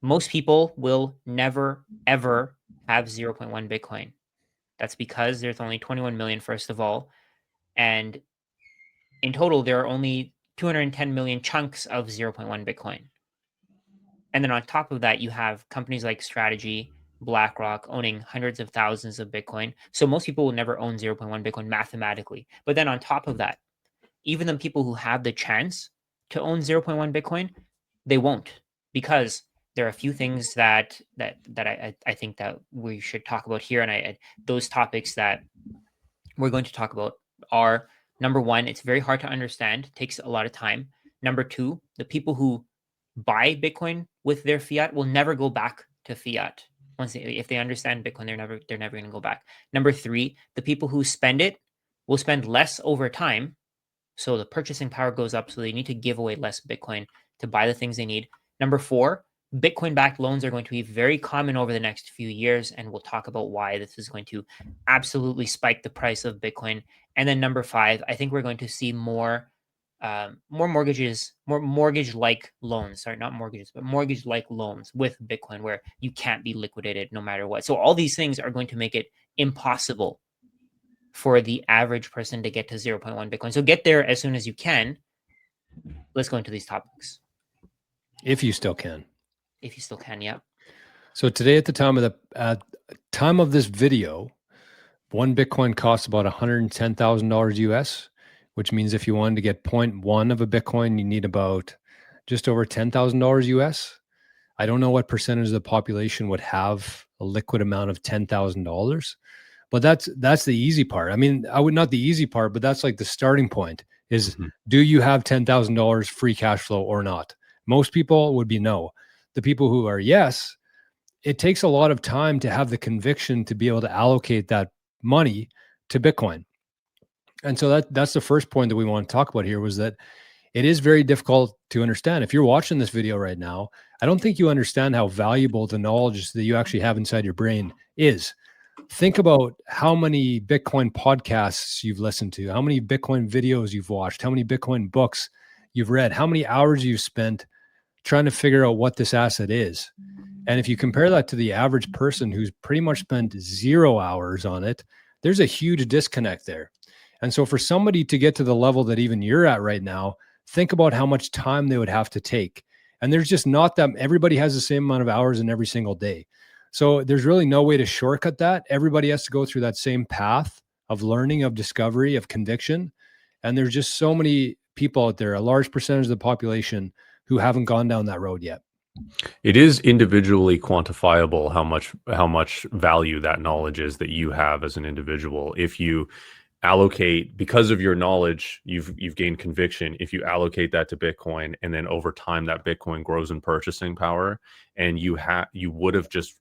Most people will never, ever have 0.1 Bitcoin. That's because there's only 21 million, first of all. And in total, there are only 210 million chunks of 0.1 Bitcoin. And then on top of that, you have companies like Strategy, BlackRock owning hundreds of thousands of Bitcoin. So most people will never own 0.1 Bitcoin mathematically. But then on top of that, even the people who have the chance to own 0.1 Bitcoin, they won't, because there are a few things that I think that we should talk about here, and those topics that we're going to talk about are: number one, it's very hard to understand, takes a lot of time. Number two, the people who buy Bitcoin with their fiat will never go back to fiat. If they understand Bitcoin, they're never going to go back. Number three, the people who spend it will spend less over time, so the purchasing power goes up, so they need to give away less Bitcoin to buy the things they need. Number four, Bitcoin-backed loans are going to be very common over the next few years, and we'll talk about why this is going to absolutely spike the price of Bitcoin. And then number five, I think we're going to see more mortgages, more mortgage-like loans. Sorry, not mortgages, but mortgage-like loans with Bitcoin, where you can't be liquidated no matter what. So all these things are going to make it impossible for the average person to get to 0.1 Bitcoin. So get there as soon as you can. Let's go into these topics. If you still can. If you still can, yeah. So today, at the time of this video, one Bitcoin costs about $110,000 US, which means if you wanted to get 0.1 of a Bitcoin, you need about just over $10,000 US. I don't know what percentage of the population would have a liquid amount of $10,000, but that's the easy part. I mean, not the easy part, but that's like the starting point is, do you have $10,000 free cash flow or not? Most people would be no. The people who are yes, it takes a lot of time to have the conviction to be able to allocate that money to Bitcoin. And so that's the first point that we want to talk about here, was that it is very difficult to understand. If you're watching this video right now, I don't think you understand how valuable the knowledge that you actually have inside your brain is. Think about how many Bitcoin podcasts you've listened to, how many Bitcoin videos you've watched, how many Bitcoin books you've read, how many hours you've spent trying to figure out what this asset is. And if you compare that to the average person who's pretty much spent 0 hours on it, there's a huge disconnect there. And so for somebody to get to the level that even you're at right now, think about how much time they would have to take. And there's just not that everybody has the same amount of hours in every single day. So there's really no way to shortcut that. Everybody has to go through that same path of learning, of discovery, of conviction. And there's just so many people out there, a large percentage of the population, who haven't gone down that road yet. It is individually quantifiable how much value that knowledge is that you have as an individual. If you allocate, because of your knowledge, you've gained conviction. If you allocate that to Bitcoin, and then over time that Bitcoin grows in purchasing power, and you would have just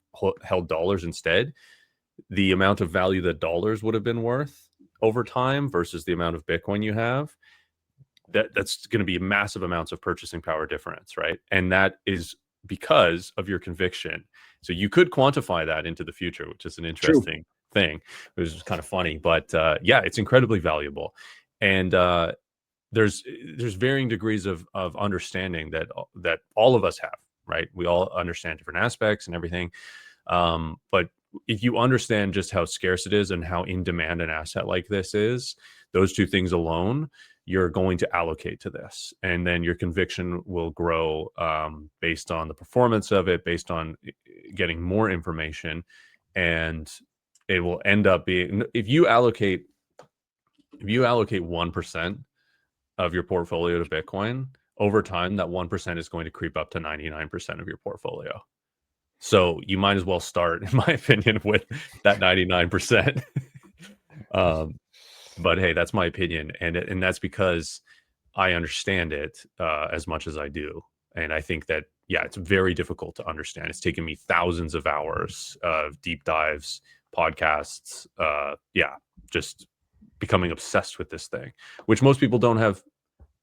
held dollars instead, the amount of value that dollars would have been worth over time versus the amount of Bitcoin you have, that's going to be massive amounts of purchasing power difference, right? And that is because of your conviction. So you could quantify that into the future, which is an interesting thing. It was kind of funny, but yeah, it's incredibly valuable. And there's varying degrees of understanding that all of us have, right? We all understand different aspects and everything. But if you understand just how scarce it is and how in demand an asset like this is, those two things alone, you're going to allocate to this. And then your conviction will grow based on the performance of it, based on getting more information. And it will end up being, if you allocate 1% of your portfolio to Bitcoin, over time, that 1% is going to creep up to 99% of your portfolio. So you might as well start, in my opinion, with that 99%. But hey, that's my opinion, and that's because I understand it as much as I do, and I think that it's very difficult to understand. It's taken me thousands of hours of deep dives, podcasts, just becoming obsessed with this thing, which most people don't have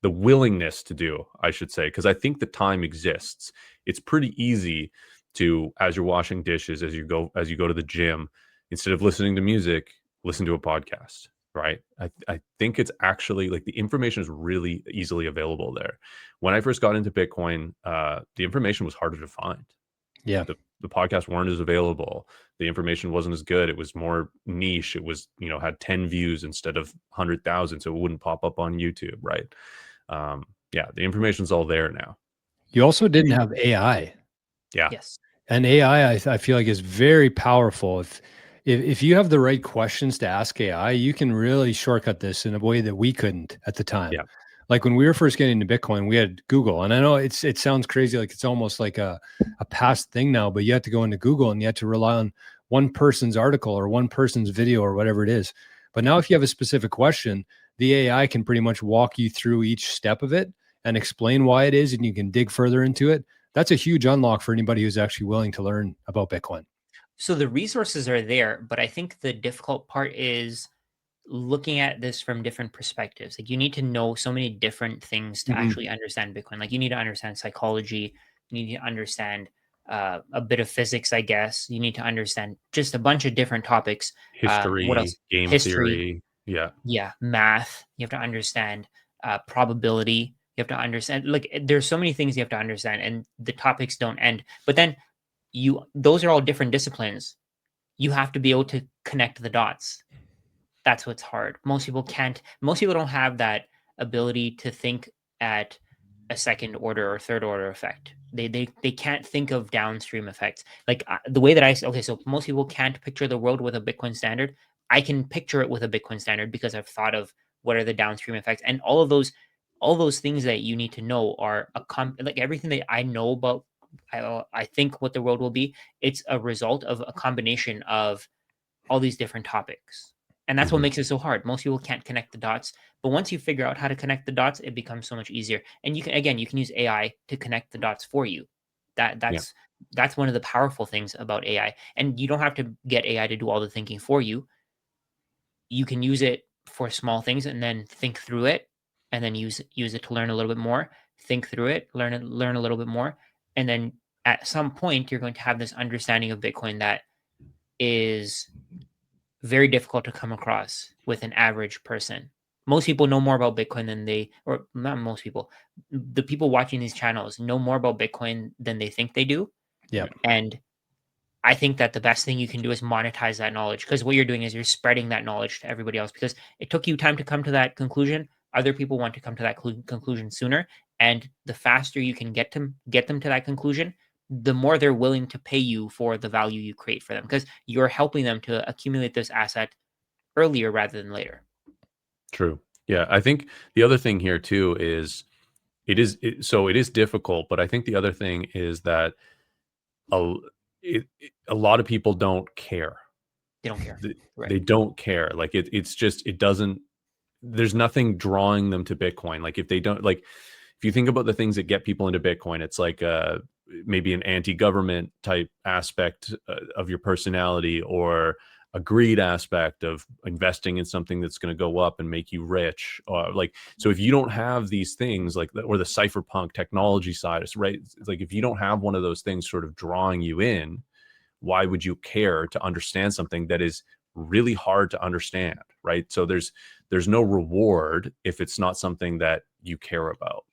the willingness to do, I should say, because I think the time exists. It's pretty easy to, as you're washing dishes, as you go to the gym, instead of listening to music, listen to a podcast. Right. I think it's actually like the information is really easily available there. When I first got into Bitcoin, the information was harder to find. Yeah. The podcasts weren't as available. The information wasn't as good. It was more niche. It was, had 10 views instead of 100,000. So it wouldn't pop up on YouTube. Right. Yeah. The information's all there now. You also didn't have AI. Yeah. Yes. And AI, I feel like, is very powerful. If you have the right questions to ask AI, you can really shortcut this in a way that we couldn't at the time. Yeah. Like when we were first getting into Bitcoin, we had Google, and I know it sounds crazy, like it's almost like a past thing now, but you have to go into Google and you have to rely on one person's article or one person's video or whatever it is. But now if you have a specific question, the AI can pretty much walk you through each step of it and explain why it is, and you can dig further into it. That's a huge unlock for anybody who's actually willing to learn about Bitcoin. So the resources are there, but I think the difficult part is looking at this from different perspectives. Like you need to know so many different things to actually understand Bitcoin. Like you need to understand psychology, you need to understand a bit of physics, I guess. You need to understand just a bunch of different topics. What else? History, game History, theory. Yeah. yeah, math. You have to understand probability. You have to understand. Like there's so many things you have to understand, and the topics don't end. But then those are all different disciplines. You have to be able to connect the dots. That's what's hard. Most people can't. Most people don't have that ability to think at a second order or third order effect. They can't think of downstream effects. Like the way that okay, so most people can't picture the world with a Bitcoin standard. I can picture it with a Bitcoin standard because I've thought of what are the downstream effects, and all those things that you need to know are like everything that I know about. I think what the world will be. It's a result of a combination of all these different topics. And that's what makes it so hard. Most people can't connect the dots, but once you figure out how to connect the dots, it becomes so much easier. And you can use AI to connect the dots for you. That's one of the powerful things about AI. And you don't have to get AI to do all the thinking for you. You can use it for small things and then think through it, and then use it to learn a little bit more, think through it, learn a little bit more, and then at some point you're going to have this understanding of Bitcoin that is very difficult to come across with an average person. Most people know more about Bitcoin than or not most people, the people watching these channels know more about Bitcoin than they think they do. Yeah. And I think that the best thing you can do is monetize that knowledge, because what you're doing is you're spreading that knowledge to everybody else, because it took you time to come to that conclusion. Other people want to come to that conclusion sooner. And the faster you can get them to that conclusion, the more they're willing to pay you for the value you create for them, because you're helping them to accumulate this asset earlier rather than later. True. Yeah. I think the other thing here too is it is difficult, but I think the other thing is that a lot of people don't care. They don't care. Right. They don't care. Like it's just, it doesn't, there's nothing drawing them to Bitcoin. Like if they don't, like, if you think about the things that get people into Bitcoin, it's like maybe an anti-government type aspect of your personality, or a greed aspect of investing in something that's going to go up and make you rich. So if you don't have these things, like, or the cypherpunk technology side, right? It's like if you don't have one of those things sort of drawing you in, why would you care to understand something that is really hard to understand, right? So there's no reward if it's not something that you care about.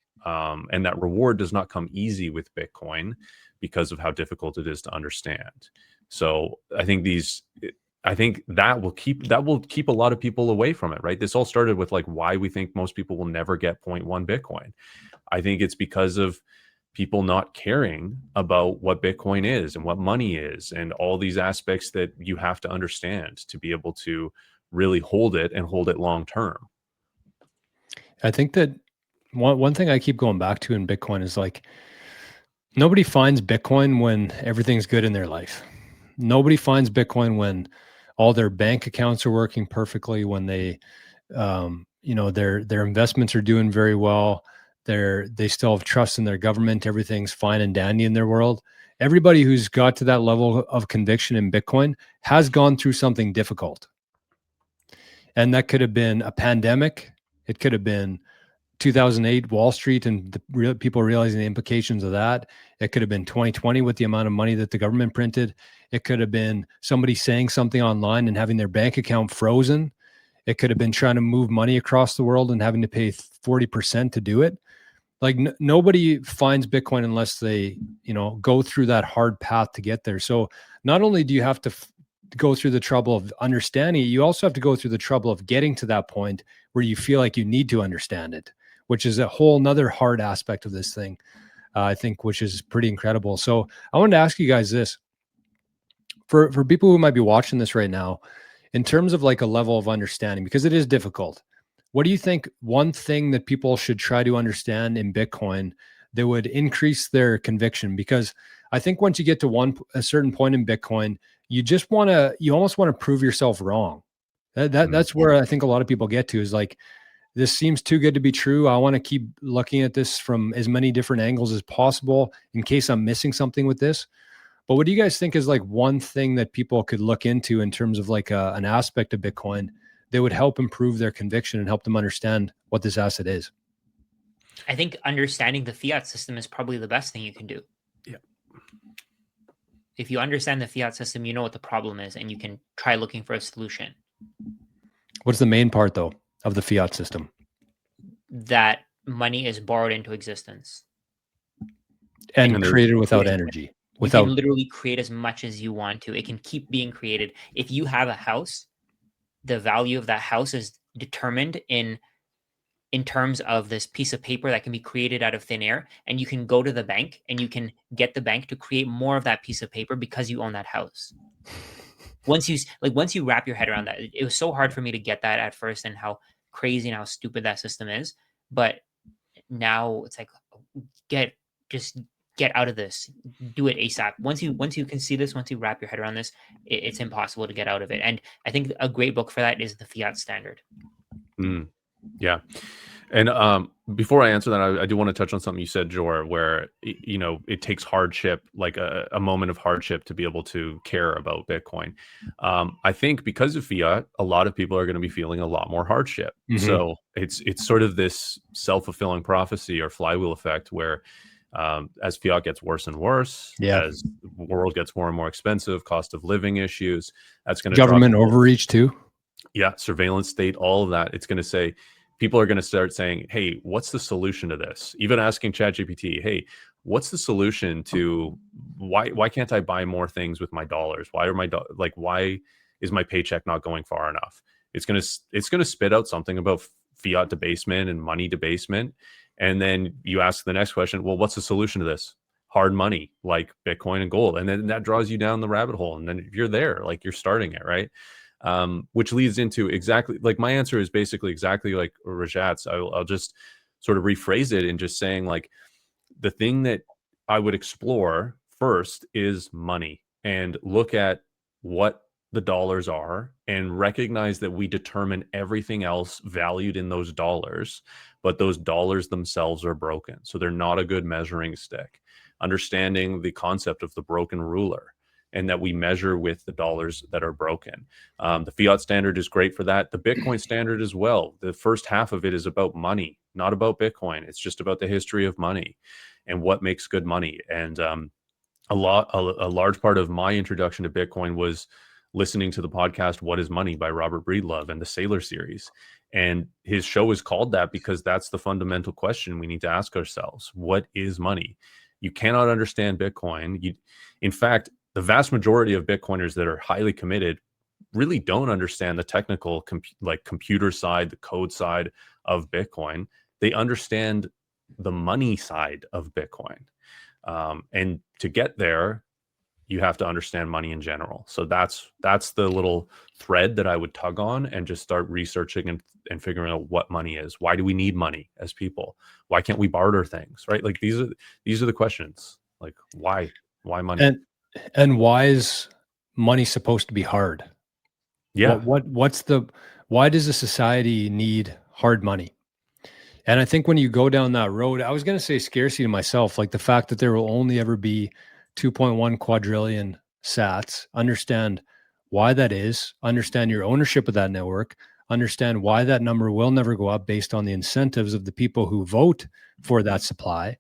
And that reward does not come easy with Bitcoin because of how difficult it is to understand. So I think that will keep a lot of people away from it, right? This all started with like why we think most people will never get 0.1 Bitcoin. I think it's because of people not caring about what Bitcoin is and what money is and all these aspects that you have to understand to be able to really hold it and hold it long term. I think that one thing I keep going back to in Bitcoin is like, nobody finds Bitcoin when everything's good in their life. Nobody finds Bitcoin when all their bank accounts are working perfectly, when they, their investments are doing very well. They still have trust in their government. Everything's fine and dandy in their world. Everybody who's got to that level of conviction in Bitcoin has gone through something difficult. And that could have been a pandemic. It could have been 2008 Wall Street and the people realizing the implications of that. It could have been 2020 with the amount of money that the government printed. It could have been somebody saying something online and having their bank account frozen. It could have been trying to move money across the world and having to pay 40% to do it. Like nobody finds Bitcoin unless they, go through that hard path to get there. So not only do you have to go through the trouble of understanding it, you also have to go through the trouble of getting to that point where you feel like you need to understand it, which is a whole nother hard aspect of this thing, I think, which is pretty incredible. So I wanted to ask you guys this. For people who might be watching this right now, in terms of like a level of understanding, because it is difficult, what do you think one thing that people should try to understand in Bitcoin that would increase their conviction? Because I think once you get to a certain point in Bitcoin, you almost want to prove yourself wrong. That's where I think a lot of people get to, is like, this seems too good to be true. I want to keep looking at this from as many different angles as possible in case I'm missing something with this. But what do you guys think is like one thing that people could look into in terms of like an aspect of Bitcoin that would help improve their conviction and help them understand what this asset is? I think understanding the fiat system is probably the best thing you can do. Yeah. If you understand the fiat system, you know what the problem is, and you can try looking for a solution. What's the main part, though, of the fiat system? That money is borrowed into existence. And created without energy. You can literally create as much as you want to. It can keep being created. If you have a house, the value of that house is determined in terms of this piece of paper that can be created out of thin air, and you can go to the bank and you can get the bank to create more of that piece of paper because you own that house. Once you wrap your head around that, it was so hard for me to get that at first, and how crazy and how stupid that system is. But now it's like, just get out of this. Do it ASAP. Once you can see this, once you wrap your head around this, it's impossible to get out of it. And I think a great book for that is The Fiat Standard. Yeah. And before I answer that, I do want to touch on something you said, Jor, where, it takes hardship, like a moment of hardship, to be able to care about Bitcoin. I think because of fiat, a lot of people are going to be feeling a lot more hardship. Mm-hmm. So it's sort of this self-fulfilling prophecy or flywheel effect where, as fiat gets worse and worse, as the world gets more and more expensive, cost of living issues, that's going to government overreach too. Yeah, surveillance state, all of that. It's going to say, people are going to start saying, hey, what's the solution to this? Even asking ChatGPT, hey, what's the solution to why can't I buy more things with my dollars? Why is my paycheck not going far enough? It's going to spit out something about fiat debasement and money debasement. And then you ask the next question, well, what's the solution to this? Hard money, like Bitcoin and gold. And then that draws you down the rabbit hole. And then you're there, like you're starting it, right? Which leads into exactly, like, my answer is basically exactly like Rajat's. I'll just sort of rephrase it in just saying, like, the thing that I would explore first is money, and look at what the dollars are and recognize that we determine everything else valued in those dollars, but those dollars themselves are broken. So they're not a good measuring stick. Understanding the concept of the broken ruler, and that we measure with the dollars that are broken. The fiat standard is great for that. The Bitcoin standard as well. The first half of it is about money, not about Bitcoin. It's just about the history of money and what makes good money. And a large part of my introduction to Bitcoin was listening to the podcast What is Money by Robert Breedlove and the Sailor series. And his show is called that because that's the fundamental question we need to ask ourselves. What is money? You cannot understand Bitcoin. In fact, the vast majority of Bitcoiners that are highly committed really don't understand the technical, computer side, the code side of Bitcoin. They understand the money side of Bitcoin. And to get there, you have to understand money in general. So that's the little thread that I would tug on and just start researching and figuring out what money is. Why do we need money as people? Why can't we barter things, right? Like these are the questions. Like why money? And why is money supposed to be hard? Yeah. Why does a society need hard money? And I think when you go down that road, I was going to say scarcity myself, like the fact that there will only ever be 2.1 quadrillion sats, understand why that is, understand your ownership of that network, understand why that number will never go up based on the incentives of the people who vote for that supply,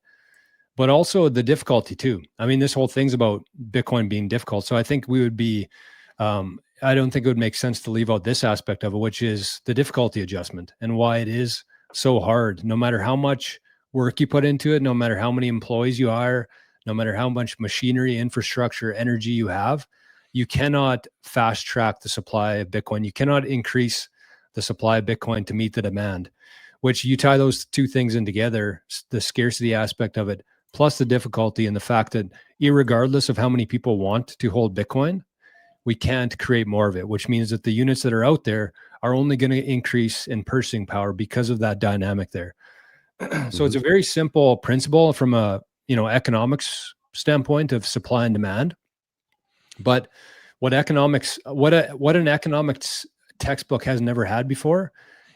but also the difficulty too. I mean, this whole thing's about Bitcoin being difficult. So I think we would be, I don't think it would make sense to leave out this aspect of it, which is the difficulty adjustment and why it is so hard. No matter how much work you put into it, no matter how many employees you hire, no matter how much machinery, infrastructure, energy you have, you cannot fast track the supply of Bitcoin. You cannot increase the supply of Bitcoin to meet the demand, which you tie those two things in together, the scarcity aspect of it, plus the difficulty and the fact that irregardless of how many people want to hold Bitcoin, we can't create more of it, which means that the units that are out there are only going to increase in purchasing power because of that dynamic there. So it's a very simple principle from a, economics standpoint of supply and demand. But what an economics textbook has never had before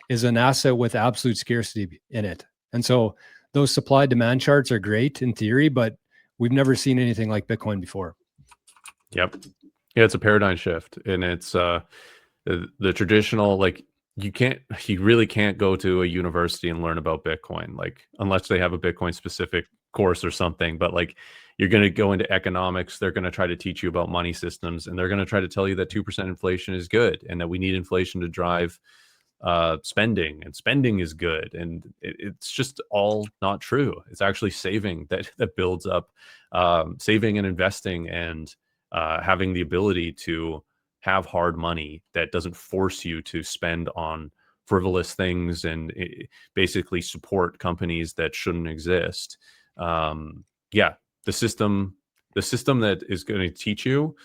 is an asset with absolute scarcity in it. And so those supply demand charts are great in theory, but we've never seen anything like Bitcoin before. Yep. Yeah, it's a paradigm shift, and it's the traditional, like, you really can't go to a university and learn about Bitcoin, like, unless they have a Bitcoin specific course or something. But like, you're going to go into economics, they're going to try to teach you about money systems, and they're going to try to tell you that 2% inflation is good and that we need inflation to drive spending, and spending is good. And it's just all not true. It's actually saving that builds up, saving and investing, and having the ability to have hard money that doesn't force you to spend on frivolous things and basically support companies that shouldn't exist. Yeah, the system that is going to teach you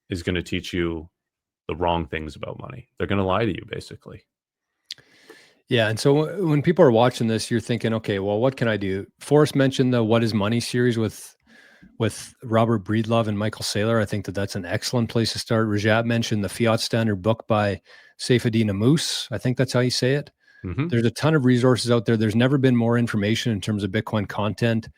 is going to teach you the wrong things about money. They're going to lie to you, basically. Yeah. And so when people are watching this, you're thinking, okay, well, what can I do? Forrest mentioned the What is Money series with Robert Breedlove and Michael Saylor. I think that's an excellent place to start. Rajat mentioned the Fiat Standard book by Saifedean Ammous. I think that's how you say it. There's a ton of resources out there. There's never been more information in terms of Bitcoin content,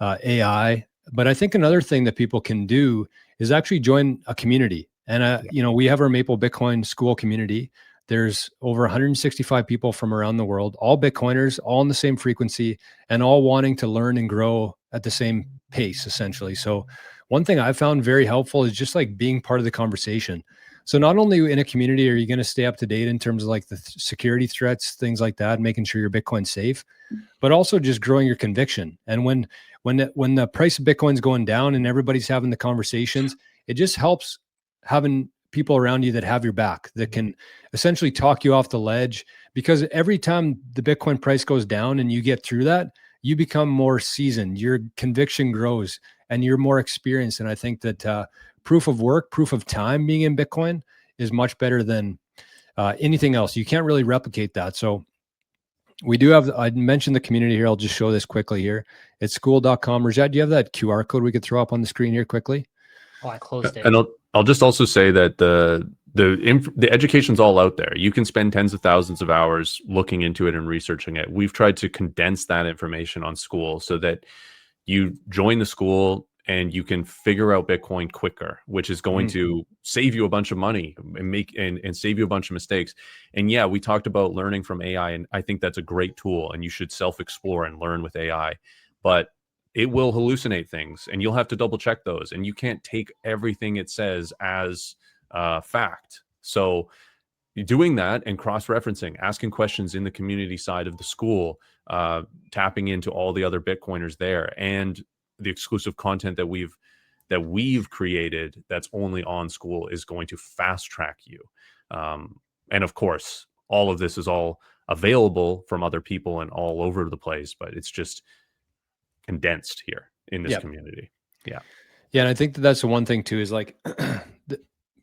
AI. But I think another thing that people can do is actually join a community. And, we have our Maple Bitcoin school community. There's over 165 people from around the world, all Bitcoiners, all in the same frequency, and all wanting to learn and grow at the same pace, essentially. So one thing I found very helpful is just like being part of the conversation. So not only in a community are you going to stay up to date in terms of like the security threats, things like that, making sure your Bitcoin's safe, but also just growing your conviction. And when the price of Bitcoin's going down and everybody's having the conversations, it just helps having people around you that have your back, that can essentially talk you off the ledge. Because every time the Bitcoin price goes down and you get through that, you become more seasoned, your conviction grows, and you're more experienced. And I think that proof of work, proof of time being in Bitcoin is much better than anything else. You can't really replicate that. So we do have, I mentioned the community here. I'll just show this quickly here. It's school.com. Rajat, do you have that QR code we could throw up on the screen here quickly? Oh, I closed it. And I'll just also say that the education's all out there. You can spend tens of thousands of hours looking into it and researching it. We've tried to condense that information on school so that you join the school and you can figure out Bitcoin quicker, which is going to save you a bunch of money and save you a bunch of mistakes. And yeah, we talked about learning from AI, and I think that's a great tool, and you should self-explore and learn with AI. But it will hallucinate things, and you'll have to double check those, and you can't take everything it says as fact. So doing that and cross-referencing, asking questions in the community side of the school, tapping into all the other Bitcoiners there, and the exclusive content that we've created that's only on school is going to fast track you. And of course, all of this is all available from other people and all over the place, but it's just condensed here in this community. Yeah. And I think that's the one thing too, is like the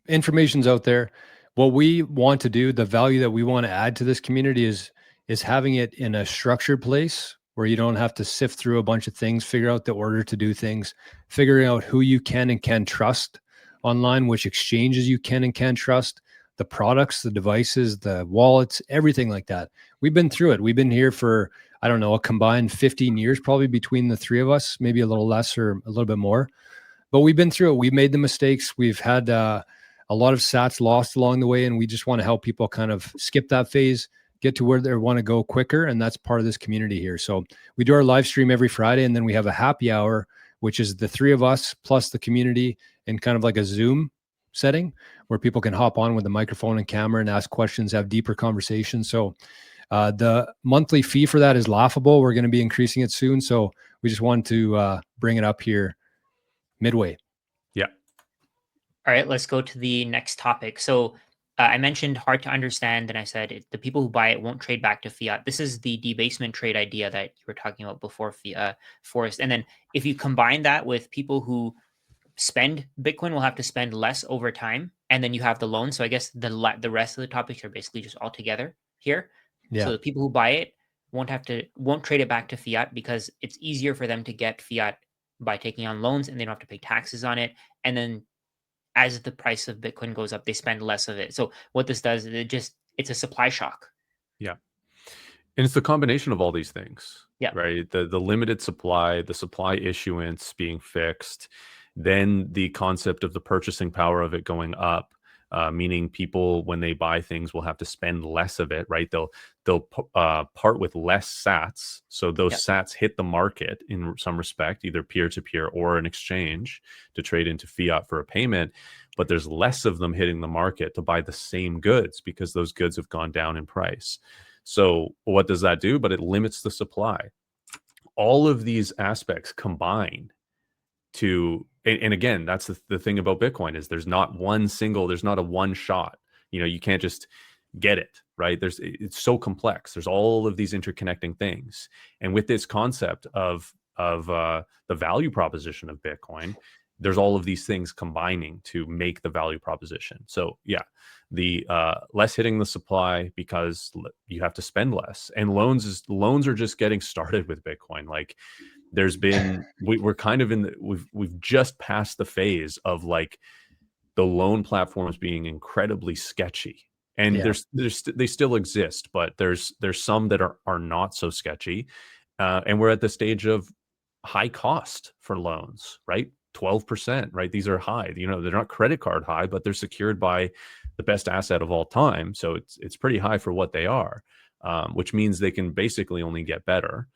information's out there. What we want to do, the value that we want to add to this community is having it in a structured place where you don't have to sift through a bunch of things, figure out the order to do things, figuring out who you can and can't trust online, which exchanges you can and can't trust, the products, the devices, the wallets, everything like that. We've been through it. We've been here for, I don't know, a combined 15 years, probably between the three of us, maybe a little less or a little bit more. But we've been through it. We've made the mistakes. We've had a lot of sats lost along the way, and we just want to help people kind of skip that phase, get to where they want to go quicker. And that's part of this community here. So we do our live stream every Friday, and then we have a happy hour, which is the three of us plus the community in kind of like a Zoom setting where people can hop on with a microphone and camera and ask questions, have deeper conversations. So The monthly fee for that is laughable. We're going to be increasing it soon. So we just wanted to bring it up here midway. Yeah. All right, let's go to the next topic. So I mentioned hard to understand, and I said the people who buy it won't trade back to fiat. This is the debasement trade idea that you were talking about before, Forrest. And then if you combine that with people who spend Bitcoin will have to spend less over time, and then you have the loan. So I guess the rest of the topics are basically just all together here. Yeah. So the people who buy it won't trade it back to fiat because it's easier for them to get fiat by taking on loans, and they don't have to pay taxes on it. And then as the price of Bitcoin goes up, they spend less of it. So what this does is it's a supply shock. Yeah. And it's the combination of all these things. Yeah. Right. The limited supply, the supply issuance being fixed, then the concept of the purchasing power of it going up, meaning people, when they buy things, will have to spend less of it, right? They'll part with less sats. So those sats hit the market in some respect, either peer-to-peer or an exchange to trade into fiat for a payment. But there's less of them hitting the market to buy the same goods because those goods have gone down in price. So what does that do? But it limits the supply. All of these aspects combine to, and again, that's the thing about Bitcoin is there's not a one shot. You can't just get it, right? It's so complex. There's all of these interconnecting things. And with this concept of the value proposition of Bitcoin, there's all of these things combining to make the value proposition. So yeah, the less hitting the supply because you have to spend less, and loans are just getting started with Bitcoin. Like there's been, we're kind of we've just passed the phase of like the loan platforms being incredibly sketchy, and they still exist, but there's some that are not so sketchy, and we're at the stage of high cost for loans, right? 12%, right? These are high. They're not credit card high, but they're secured by the best asset of all time. So it's pretty high for what they are, which means they can basically only get better.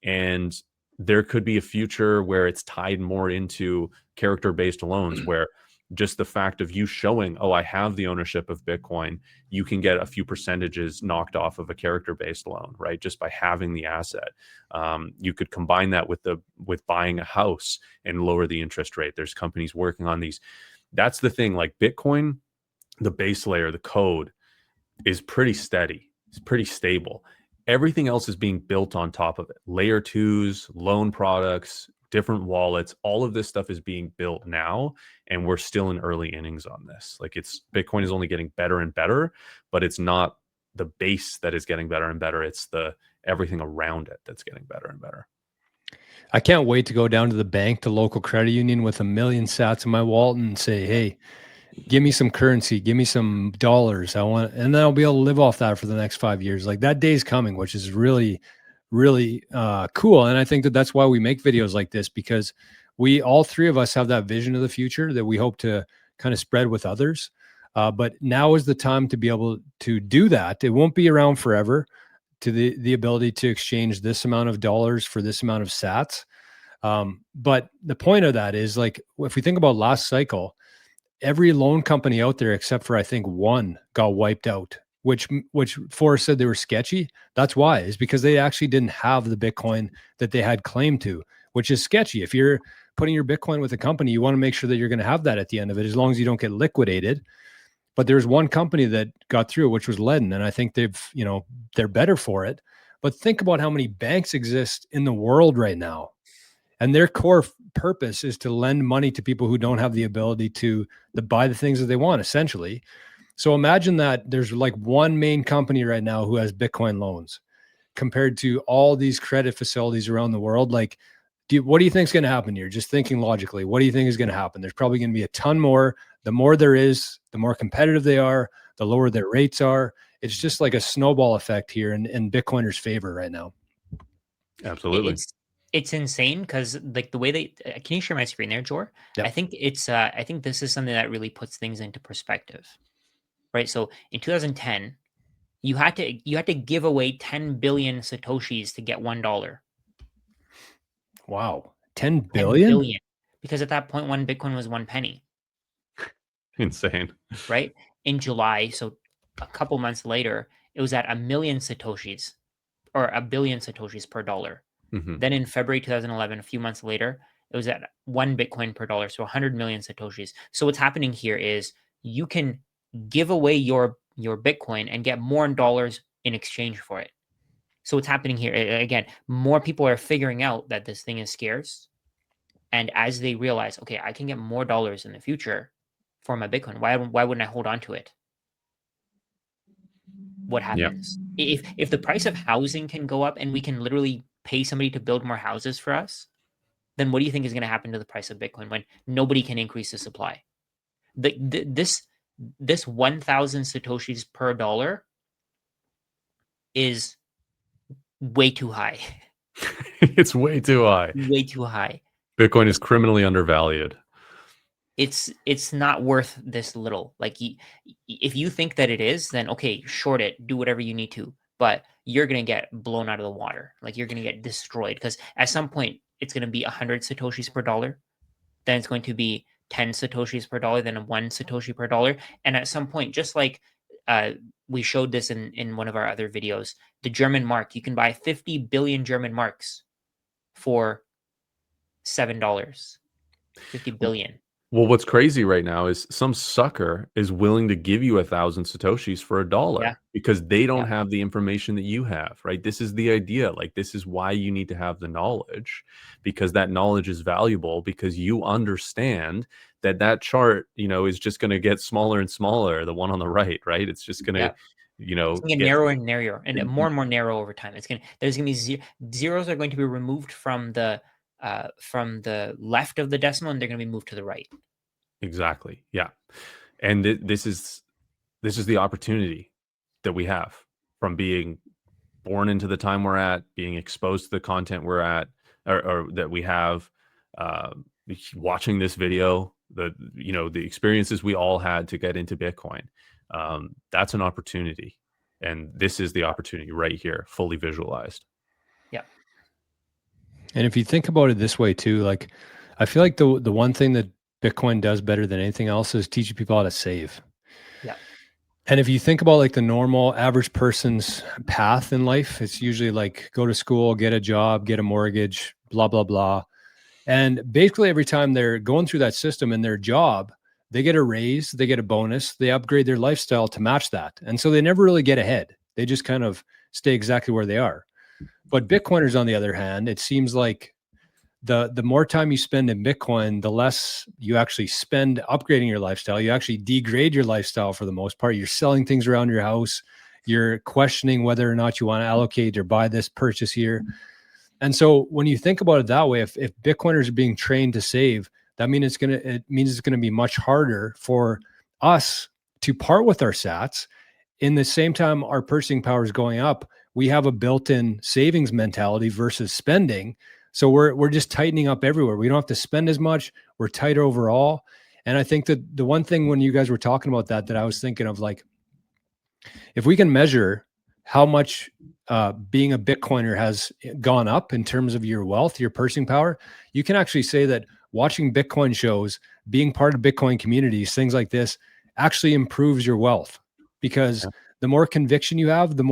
And there could be a future where it's tied more into character-based loans, where just the fact of you showing, oh, I have the ownership of Bitcoin, you can get a few percentages knocked off of a character-based loan, right? Just by having the asset. You could combine that with buying a house and lower the interest rate. There's companies working on these. That's the thing. Like Bitcoin, the base layer, the code is pretty steady. It's pretty stable. Everything else is being built on top of it. Layer twos, loan products, different wallets, all of this stuff is being built now, and we're still in early innings on this. Like Bitcoin is only getting better and better, but it's not the base that is getting better and better. It's the everything around it that's getting better and better. I can't wait to go down to the bank, the local credit union, with 1 million sats in my wallet and say, hey, give me some currency, give me some dollars. And then I'll be able to live off that for the next 5 years. Like that day's coming, which is really, really cool. And I think that's why we make videos like this, because all three of us have that vision of the future that we hope to kind of spread with others. But now is the time to be able to do that. It won't be around forever, to the ability to exchange this amount of dollars for this amount of sats. But the point of that is, like, if we think about last cycle, every loan company out there, except for I think one, got wiped out, which Forrest said they were sketchy. That's why, is because they actually didn't have the Bitcoin that they had claim to, which is sketchy. If you're putting your Bitcoin with a company, you want to make sure that you're going to have that at the end of it, as long as you don't get liquidated. But there's one company that got through, which was Ledden, and I think they're better for it. But think about how many banks exist in the world right now. And their core purpose is to lend money to people who don't have the ability to buy the things that they want, essentially. So imagine that there's like one main company right now who has Bitcoin loans compared to all these credit facilities around the world. Like, what do you think is going to happen here? Just thinking logically, what do you think is going to happen? There's probably going to be a ton more. The more there is, the more competitive they are, the lower their rates are. It's just like a snowball effect here in Bitcoiners' favor right now. Absolutely. It's insane because like the way they can you share my screen there, Jor? Yep. I think I think this is something that really puts things into perspective, right? So in 2010, you had to give away 10 billion satoshis to get $1. Wow, 10 10 billion? billion, because at that point, one Bitcoin was 1 penny. Insane. Right? In July, so a couple months later, it was at 1,000,000 Satoshis or 1 billion Satoshis per dollar. Mhm. Then in February 2011, a few months later, it was at 1 Bitcoin per dollar, so 100 million Satoshis. So what's happening here is you can give away your Bitcoin and get more dollars in exchange for it. So what's happening here, again, more people are figuring out that this thing is scarce. And as they realize, okay, I can get more dollars in the future for my Bitcoin. Why wouldn't I hold on to it? What Yeah. happens? If the price of housing can go up and we can literally pay somebody to build more houses for us, then what do you think is going to happen to the price of Bitcoin when nobody can increase the supply? This 1,000 Satoshis per dollar is way too high. It's way too high. Way too high. Bitcoin is criminally undervalued. It's not worth this little. Like, if you think that it is, then okay, short it, do whatever you need to, but you're gonna get blown out of the water. Like, you're gonna get destroyed because at some point it's gonna be 100 Satoshis per dollar, then it's going to be 10 Satoshis per dollar, then 1 Satoshi per dollar, and at some point, just like we showed this in one of our other videos, the German mark, you can buy 50 billion German marks for $7. 50 billion. Well, what's crazy right now is some sucker is willing to give you 1,000 Satoshis for $1 Yeah. because they don't Yeah. have the information that you have, right? This is the idea. Like, this is why you need to have the knowledge, because that knowledge is valuable, because you understand that that chart, is just going to get smaller and smaller, the one on the right? It's just going to, Yeah. It's gonna get get narrower and narrower, and more narrow over time. There's gonna be zeros are going to be removed from the left of the decimal, and they're gonna be moved to the right. exactly. Yeah. And this is the opportunity that we have from being born into the time we're at, being exposed to the content we're at, or that we have, uh, watching this video, the experiences we all had to get into Bitcoin. That's an opportunity, and this is the opportunity right here, fully visualized. Yeah. And if you think about it this way too, like I feel like the one thing that Bitcoin does better than anything else is teaching people how to save. Yeah. And if you think about like the normal average person's path in life, it's usually like go to school, get a job, get a mortgage, blah, blah, blah. And basically every time they're going through that system in their job, they get a raise, they get a bonus, they upgrade their lifestyle to match that. And so they never really get ahead. They just kind of stay exactly where they are. But Bitcoiners, on the other hand, it seems like the more time you spend in Bitcoin, the less you actually spend upgrading your lifestyle. You actually degrade your lifestyle for the most part. You're selling things around your house. You're questioning whether or not you want to allocate or buy this purchase here. And so when you think about it that way, if Bitcoiners are being trained to save, that means it means it's gonna be much harder for us to part with our sats. In the same time our purchasing power is going up, we have a built-in savings mentality versus spending. So we're just tightening up everywhere. We don't have to spend as much. We're tighter overall. And I think that the one thing when you guys were talking about that I was thinking of, like, if we can measure how much being a Bitcoiner has gone up in terms of your wealth, your purchasing power, you can actually say that watching Bitcoin shows, being part of Bitcoin communities, things like this actually improves your wealth, because the more conviction you have, the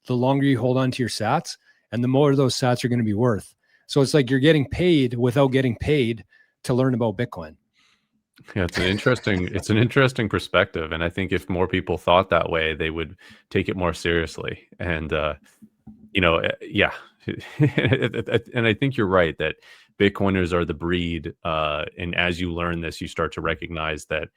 longer you hold on to your sats, and the more those sats are going to be worth. So it's like you're getting paid without getting paid to learn about Bitcoin. Yeah, it's an interesting perspective, and I think if more people thought that way, they would take it more seriously. And yeah, and I think you're right that Bitcoiners are the breed. And as you learn this, you start to recognize that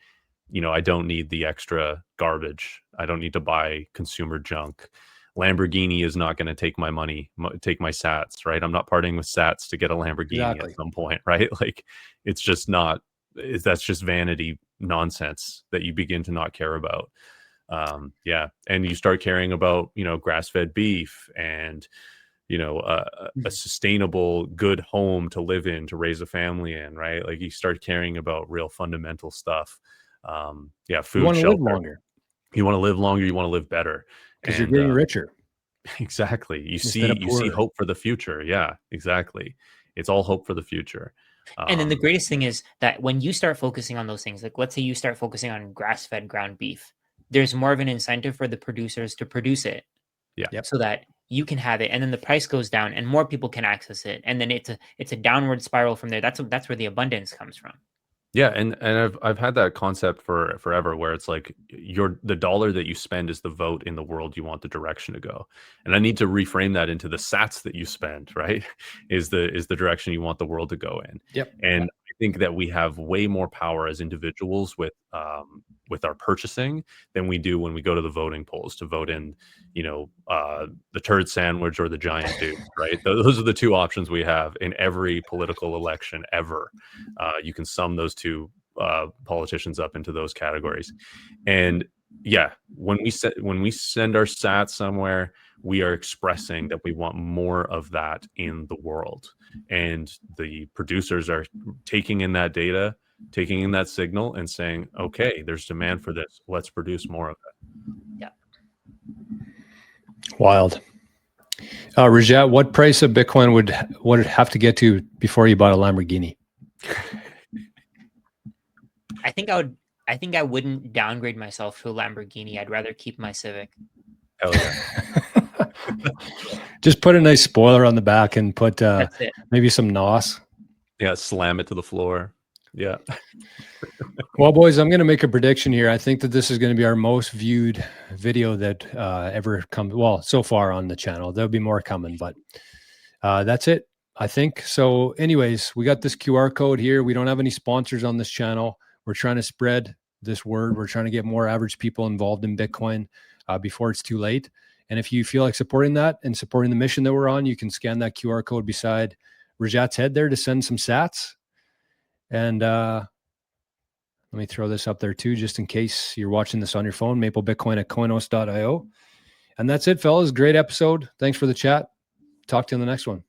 I don't need the extra garbage. I don't need to buy consumer junk. Lamborghini is not going to take my money, take my sats, right? I'm not parting with sats to get a Lamborghini Exactly. at some point, right? Like, it's just not. That's just vanity nonsense that you begin to not care about. Yeah, and you start caring about grass-fed beef and a sustainable, good home to live in, to raise a family in, right? Like, you start caring about real fundamental stuff. Yeah, You food, want to live shelter. longer You want to live longer. You want to live better, because you're and getting richer exactly. You instead of see poorer. hope for the future. Yeah, exactly. It's all hope for the future. And then the greatest thing is that when you start focusing on those things, like let's say you start focusing on grass-fed ground beef, there's more of an incentive for the producers to produce it. Yeah. Yep. So that you can have it, and then the price goes down and more people can access it. And then it's a downward spiral from there. That's where the abundance comes from. Yeah, and I've had that concept for forever, where it's like the dollar that you spend is the vote in the world you want the direction to go. And I need to reframe that into the sats that you spend, right? Is the direction you want the world to go in. Yep. And I think that we have way more power as individuals with our purchasing than we do when we go to the voting polls to vote in, the turd sandwich or the giant dude, right? Those are the two options we have in every political election ever. You can sum those two politicians up into those categories. And yeah, when we send our sats somewhere, we are expressing that we want more of that in the world. And the producers are taking in that data, taking in that signal, and saying, okay, there's demand for this. Let's produce more of it. Yeah. Wild. Rajat, what price of Bitcoin would it have to get to before you bought a Lamborghini? I think I wouldn't downgrade myself to a Lamborghini. I'd rather keep my Civic. Hell yeah. Just put a nice spoiler on the back and put That's it. maybe some NOS. Yeah, slam it to the floor. Yeah. Well, boys, I'm going to make a prediction here. I think that this is going to be our most viewed video that ever comes. Well, so far on the channel. There'll be more coming, but that's it, I think. So anyways, we got this QR code here. We don't have any sponsors on this channel. We're trying to spread this word. We're trying to get more average people involved in Bitcoin before it's too late. And if you feel like supporting that and supporting the mission that we're on, you can scan that QR code beside Rajat's head there to send some sats. And let me throw this up there too, just in case you're watching this on your phone, maplebitcoin@coinos.io. And that's it, fellas. Great episode. Thanks for the chat. Talk to you in the next one.